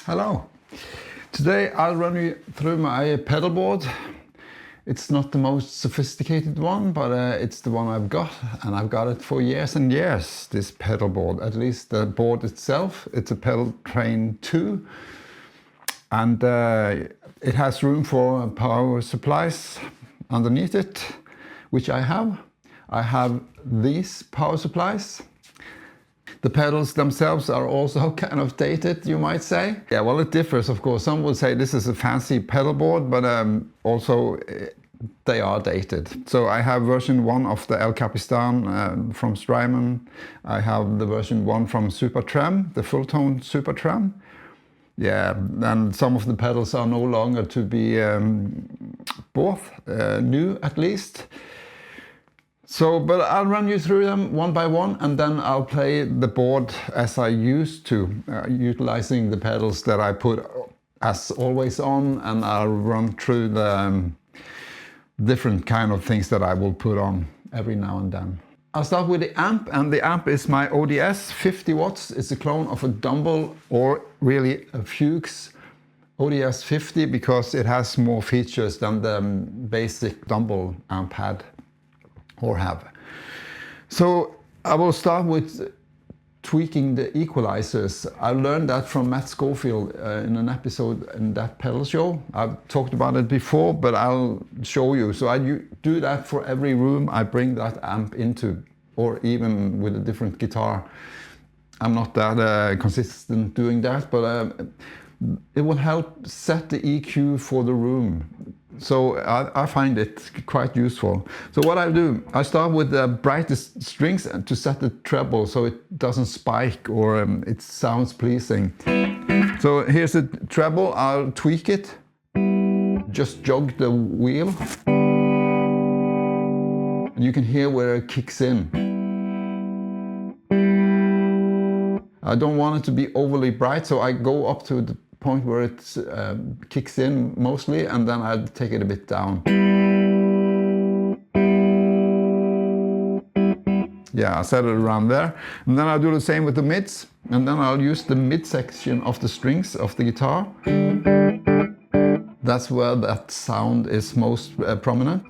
Hello. Today I'll run you through my pedalboard. It's not the most sophisticated one, but it's the one I've got, and I've got it for years and years, this pedalboard. At least the board itself. It's a Pedaltrain 2, and it has room for power supplies underneath it, which I have. I have these power supplies. The pedals themselves are also kind of dated, you might say. Yeah, well, it differs, of course. Some would say this is a fancy pedalboard, but also they are dated. So I have version 1 of the El Capistan from Strymon. I have the version 1 from Supa-Trem, the Fulltone Supa-Trem. Yeah, and some of the pedals are no longer to be bought, new at least. So, but I'll run you through them one by one, and then I'll play the board as I used to, utilizing the pedals that I put as always on, and I'll run through the different kind of things that I will put on every now and then. I'll start with the amp, and the amp is my ODS 50 watts. It's a clone of a Dunlop, or really a Fuchs ODS 50, because it has more features than the basic Dunlop amp had. Or have. So I will start with tweaking the equalizers. I learned that from Matt Schofield in an episode in that pedal show. I've talked about it before, but I'll show you. So I do that for every room I bring that amp into, or even with a different guitar. I'm not that consistent doing that, but it will help set the EQ for the room. So I find it quite useful. So what I do, I start with the brightest strings to set the treble so it doesn't spike or it sounds pleasing. So here's the treble, I'll tweak it, just jog the wheel. And you can hear where it kicks in. I don't want it to be overly bright, so I go up to the point where it kicks in mostly, and then I'll take it a bit down. Yeah, I set it around there. And then I'll do the same with the mids, and then I'll use the mid section of the strings of the guitar. That's where that sound is most prominent.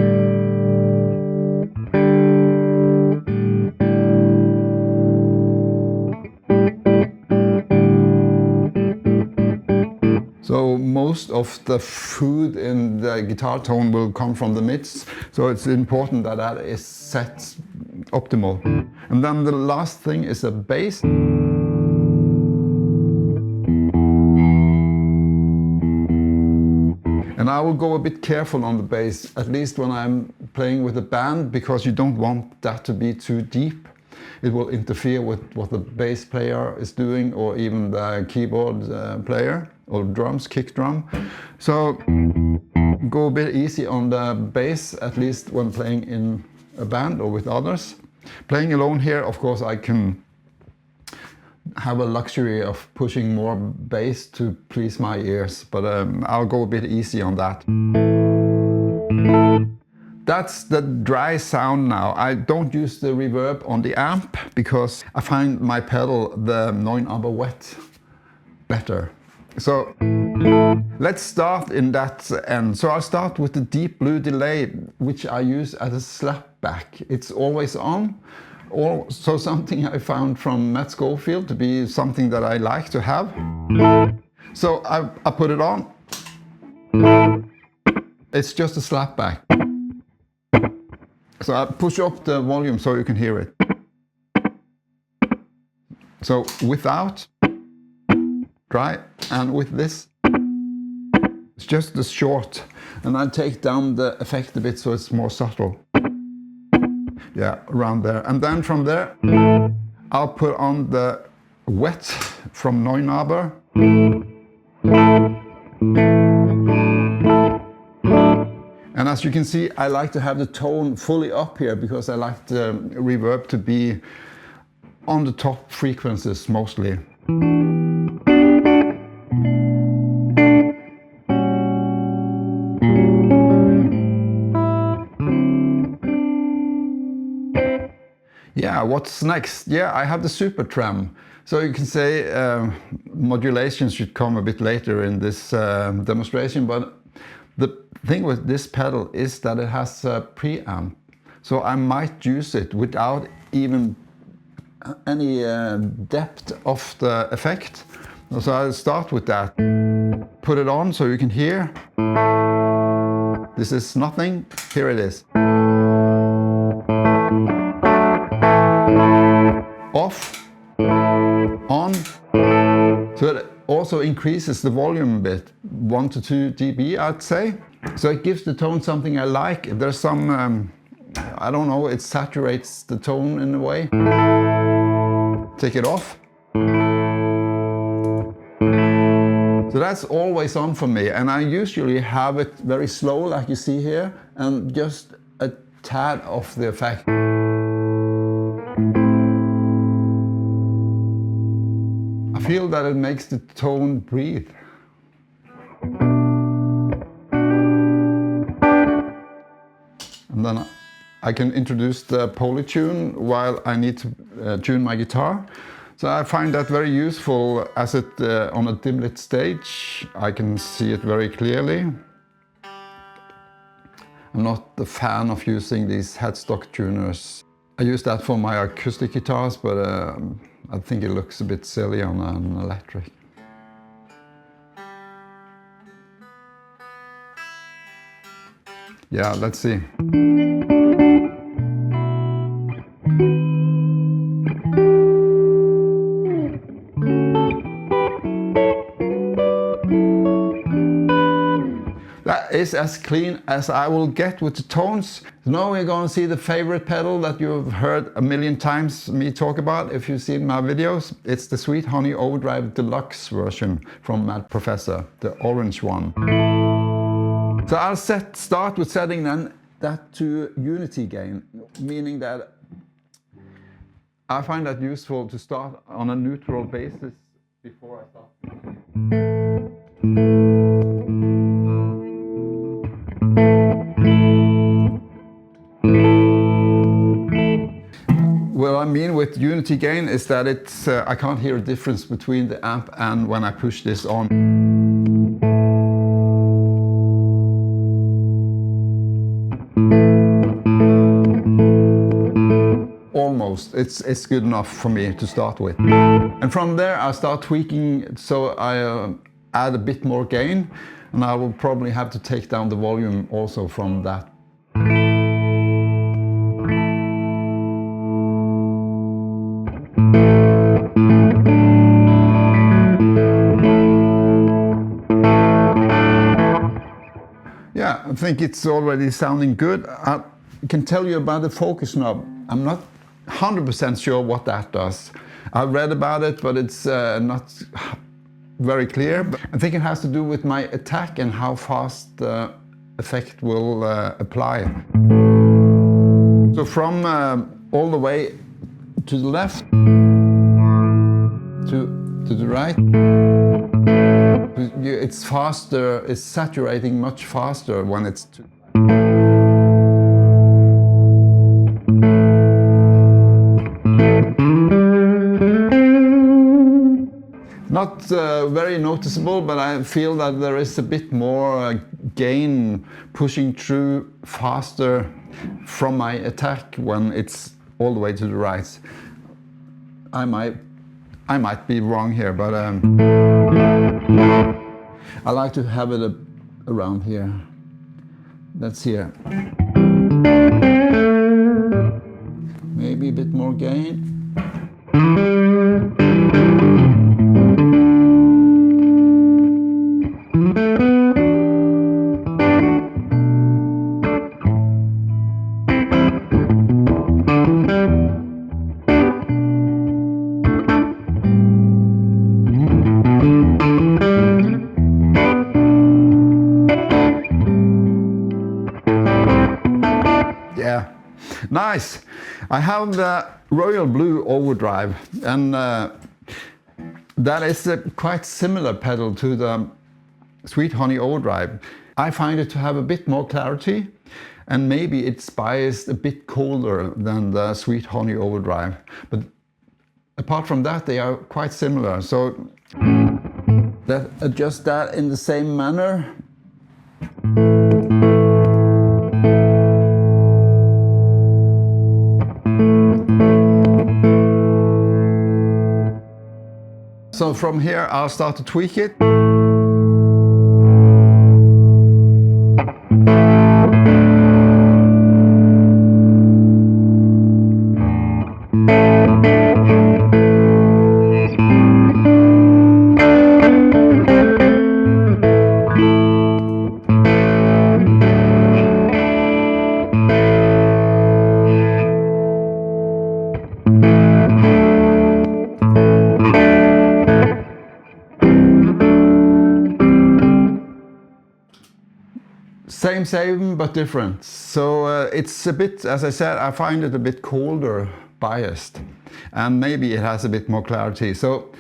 So most of the food in the guitar tone will come from the mids, so it's important that that is set optimal. And then the last thing is a bass. And I will go a bit careful on the bass, at least when I'm playing with a band, because you don't want that to be too deep. It will interfere with what the bass player is doing, or even the keyboard player, or drums, kick drum. So go a bit easy on the bass, at least when playing in a band or with others. Playing alone here, of course, I can have a luxury of pushing more bass to please my ears, but I'll go a bit easy on that. That's the dry sound now. I don't use the reverb on the amp because I find my pedal, the Neunaber Wet, better. So let's start in that end. So I'll start with the deep blue delay, which I use as a slapback. It's always on. Also something I found from Matt Schofield to be something that I like to have. So I put it on. It's just a slapback. So I push up the volume so you can hear it. So without, dry, and with this, it's just the short. And I take down the effect a bit so it's more subtle. Yeah, around there. And then from there, I'll put on the wet from Neunaber. And as you can see, I like to have the tone fully up here because I like the reverb to be on the top frequencies mostly. Yeah, what's next? Yeah, I have the Supa-Trem. So you can say modulation should come a bit later in this demonstration, but the thing with this pedal is that it has a preamp. So I might use it without even any depth of the effect. So I'll start with that. Put it on so you can hear. This is nothing. Here it is. Off. On. So it also increases the volume a bit, 1 to 2 dB, I'd say. So it gives the tone something I like. There's some, I don't know, it saturates the tone in a way. Take it off. So that's always on for me, and I usually have it very slow, like you see here, and just a tad of the effect. I feel that it makes the tone breathe. And then I can introduce the Polytune while I need to tune my guitar. So I find that very useful as it on a dim lit stage. I can see it very clearly. I'm not the fan of using these headstock tuners. I use that for my acoustic guitars, but I think it looks a bit silly on an electric. Yeah, let's see. That is as clean as I will get with the tones. Now we're going to see the favorite pedal that you've heard a million times me talk about if you've seen my videos. It's the Sweet Honey Overdrive Deluxe version from Mad Professor, the orange one. So I'll start with setting then that to unity gain, meaning that I find that useful to start on a neutral basis before I start. What I mean with unity gain is that it's I can't hear a difference between the amp and when I push this on. Almost, it's good enough for me to start with. And from there I start tweaking, so I add a bit more gain, and I will probably have to take down the volume also from that. Yeah, I think it's already sounding good. I can tell you about the focus knob. I'm not 100% sure what that does. I've read about it, but it's not very clear. I think it has to do with my attack and how fast the effect will apply. So from all the way to the left to the right, it's faster, it's saturating much faster when it's not very noticeable, but I feel that there is a bit more gain pushing through faster from my attack when it's all the way to the right. I might be wrong here, but I like to have it around here. That's here. Maybe a bit more gain. Yeah, nice. I have the Royal Blue Overdrive, and that is a quite similar pedal to the Sweet Honey Overdrive. I find it to have a bit more clarity, And maybe it's biased a bit colder than the Sweet Honey Overdrive. But apart from that, they are quite similar. So adjust that in the same manner. So from here, I'll start to tweak it. Same but different. So it's a bit, as I said, I find it a bit colder biased, and maybe it has a bit more clarity. So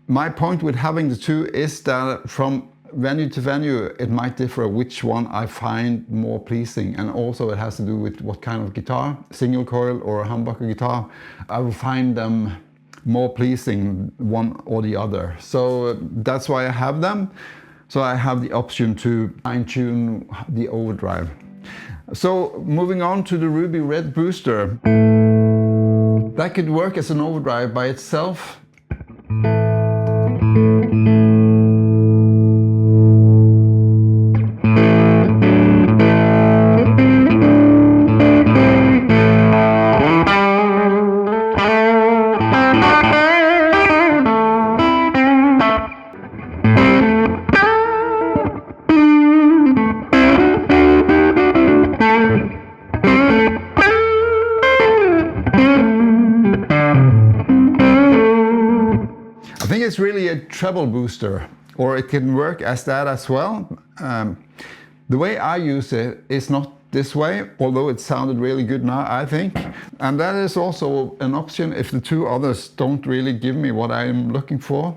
my point with having the two is that from venue to venue it might differ which one I find more pleasing, and also it has to do with what kind of guitar, single coil or a humbucker guitar. I will find them more pleasing, one or the other. So that's why I have them. So I have the option to fine-tune the overdrive. So moving on to the Ruby Red Booster. That could work as an overdrive by itself. It's really a treble booster, or it can work as that as well. The way I use it is not this way, although it sounded really good now, I think. And that is also an option if the two others don't really give me what I'm looking for.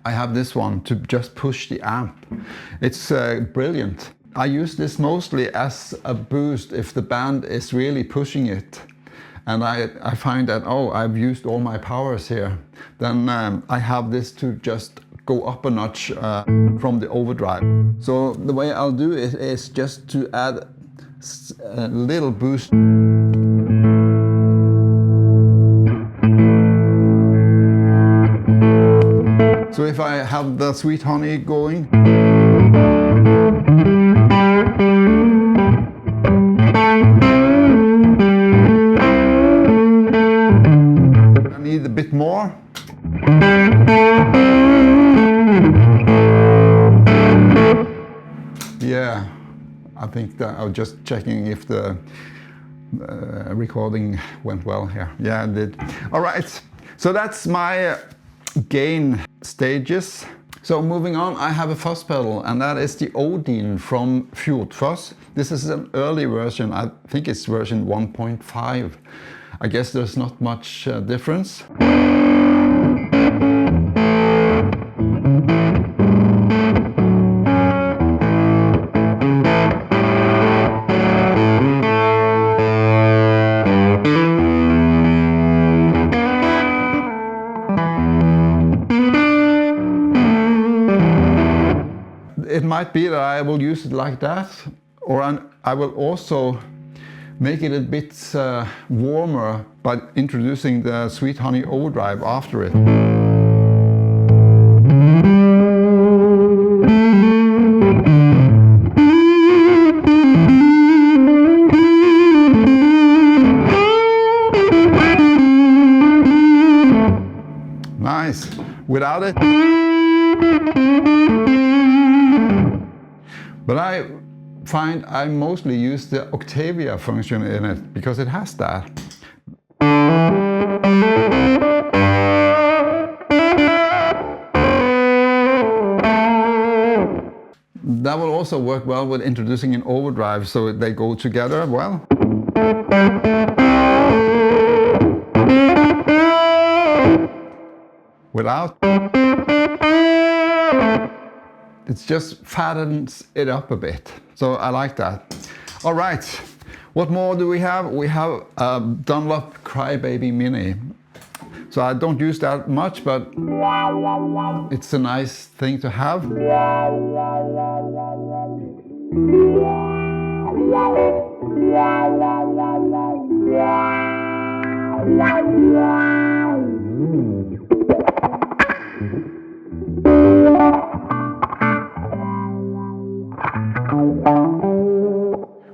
I have this one to just push the amp. It's brilliant. I use this mostly as a boost if the band is really pushing it. And I find that, oh, I've used all my powers here. Then I have this to just go up a notch from the overdrive. So the way I'll do it is just to add a little boost. So if I have the Sweet Honey going, a bit more. Yeah, I think that I was just checking if the recording went well here. Yeah, it did. All right, so that's my gain stages. So moving on, I have a fuzz pedal, and that is the Odin from Fjord Fuzz. This is an early version. I think it's version 1.5. I guess there's not much difference. It might be that I will use it like that, or I will also make it a bit warmer by introducing the Sweet Honey Overdrive after it. Nice. Without it. But I find I mostly use the Octavia function in it because it has that. That will also work well with introducing an overdrive, so they go together well. Without. It just fattens it up a bit, so I like that. All right, what more do we have? We have a Dunlop Crybaby Mini. So I don't use that much, but it's a nice thing to have.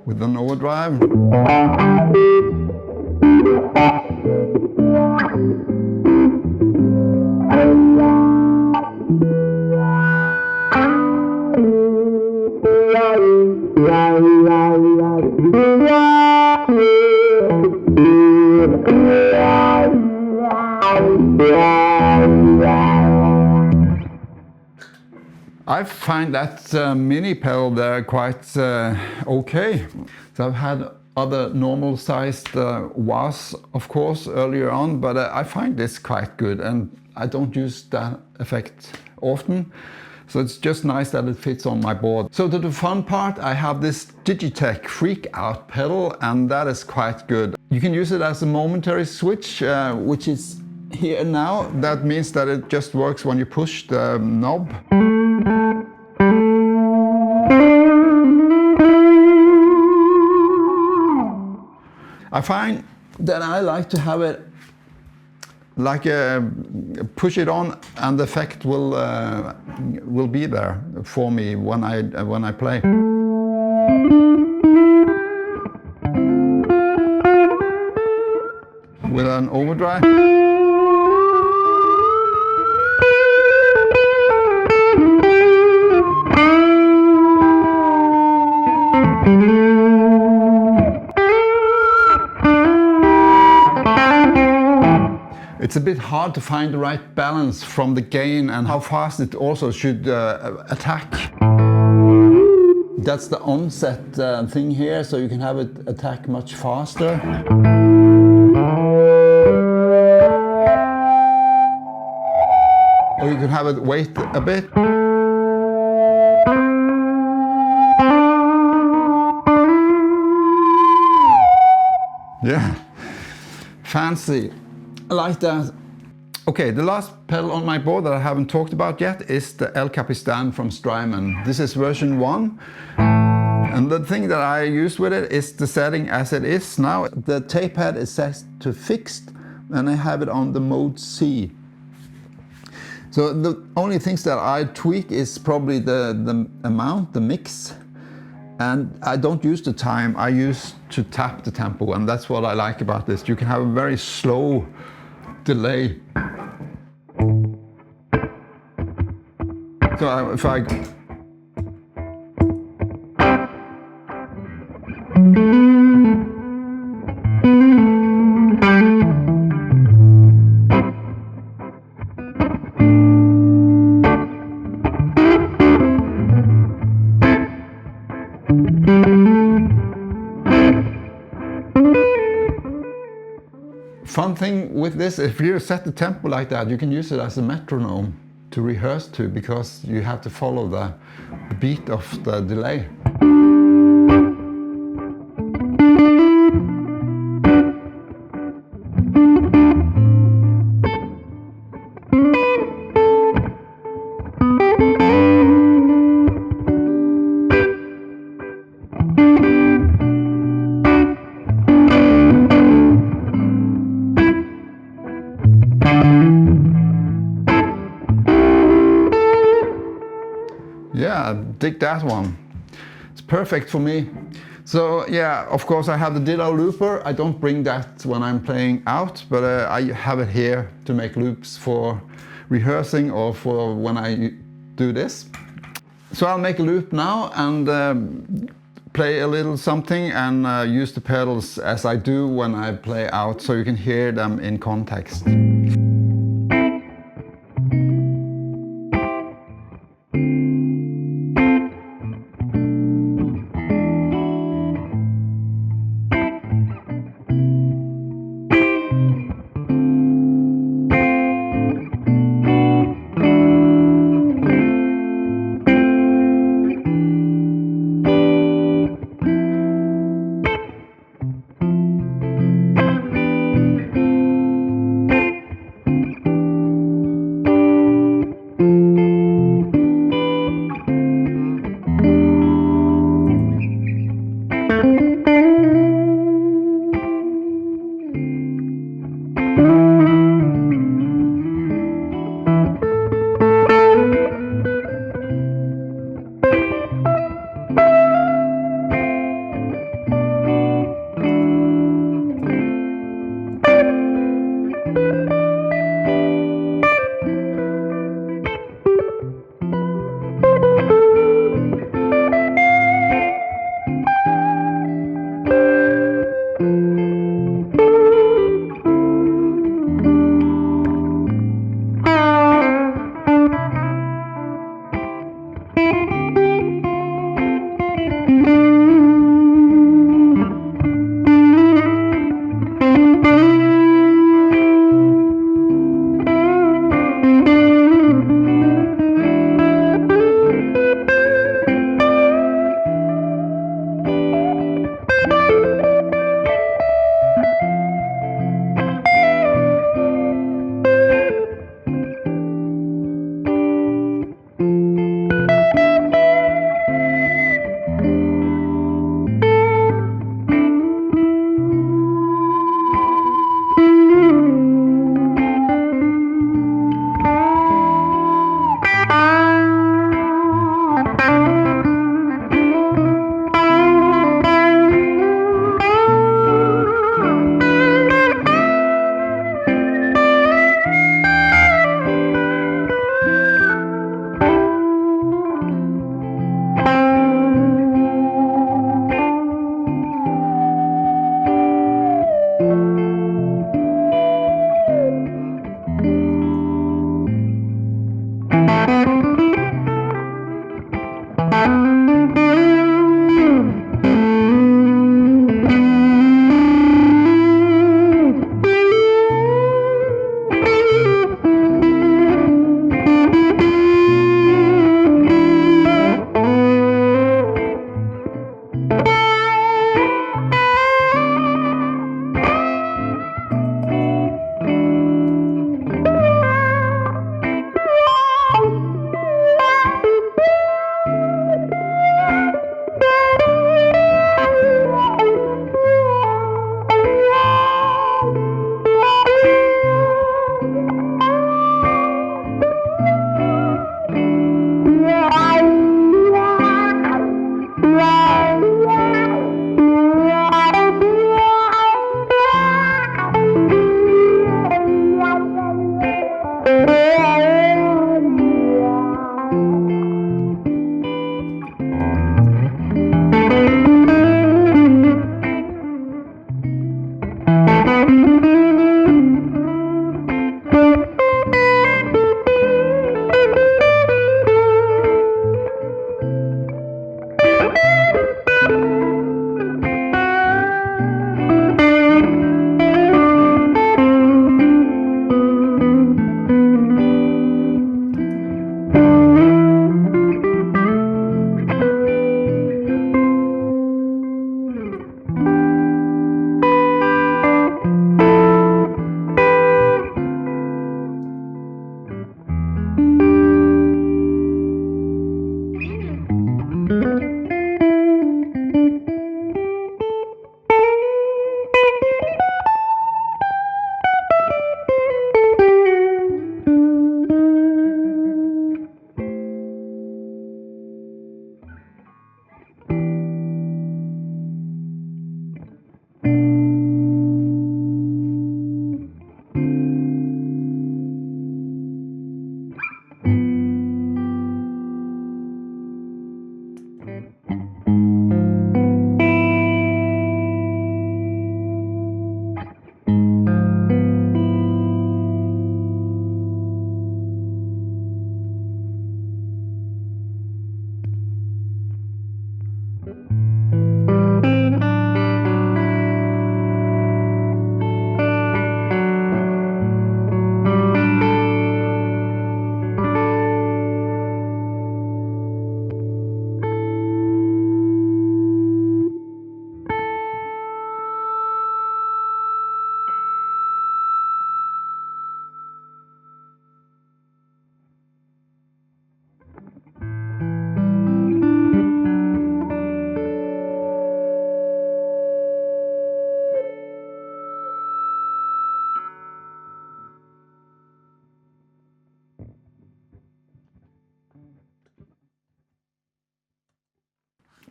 With an overdrive. I find that mini pedal there quite okay. So I've had other normal sized wahs, of course, earlier on, but I find this quite good, and I don't use that effect often. So it's just nice that it fits on my board. So to the fun part, I have this Digitech FreqOut pedal, and that is quite good. You can use it as a momentary switch, which is here now. That means that it just works when you push the knob. I find that I like to have it like push it on, and the effect will be there for me when I play. With an overdrive. It's a bit hard to find the right balance from the gain and how fast it also should attack. That's the onset thing here, so you can have it attack much faster. Or you can have it wait a bit. Yeah, fancy. I like that. Okay, the last pedal on my board that I haven't talked about yet is the El Capistan from Strymon. This is version 1. And the thing that I use with it is the setting as it is now. The tape head is set to fixed, and I have it on the mode C. So the only things that I tweak is probably the amount, the mix. And I don't use the time, I use to tap the tempo, and that's what I like about this. You can have a very slow delay. So if I Fun thing with this, if you set the tempo like that, you can use it as a metronome to rehearse to, because you have to follow the beat of the delay. Yeah, dig that one. It's perfect for me. So yeah, of course I have the Ditto looper. I don't bring that when I'm playing out, but I have it here to make loops for rehearsing or for when I do this. So I'll make a loop now and play a little something and use the pedals as I do when I play out, so you can hear them in context.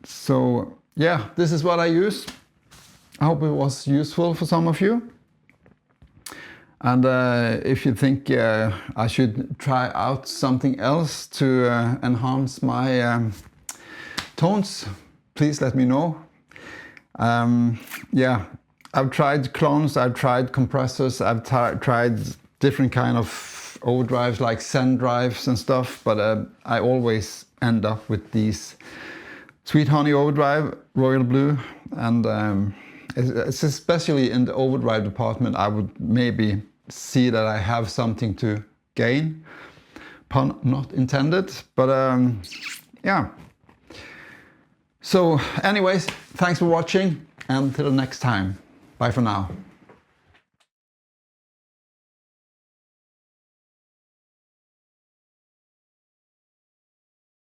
So yeah, this is what I use. I hope it was useful for some of you. And if you think I should try out something else to enhance my tones, please let me know. Yeah, I've tried clones, I've tried compressors, I've tried different kind of overdrives like send drives and stuff, but I always end up with these Sweet Honey Overdrive, Royal Blue, and it's especially in the overdrive department I would maybe see that I have something to gain. Pun not intended, but yeah. So anyways, thanks for watching, and till the next time. Bye for now.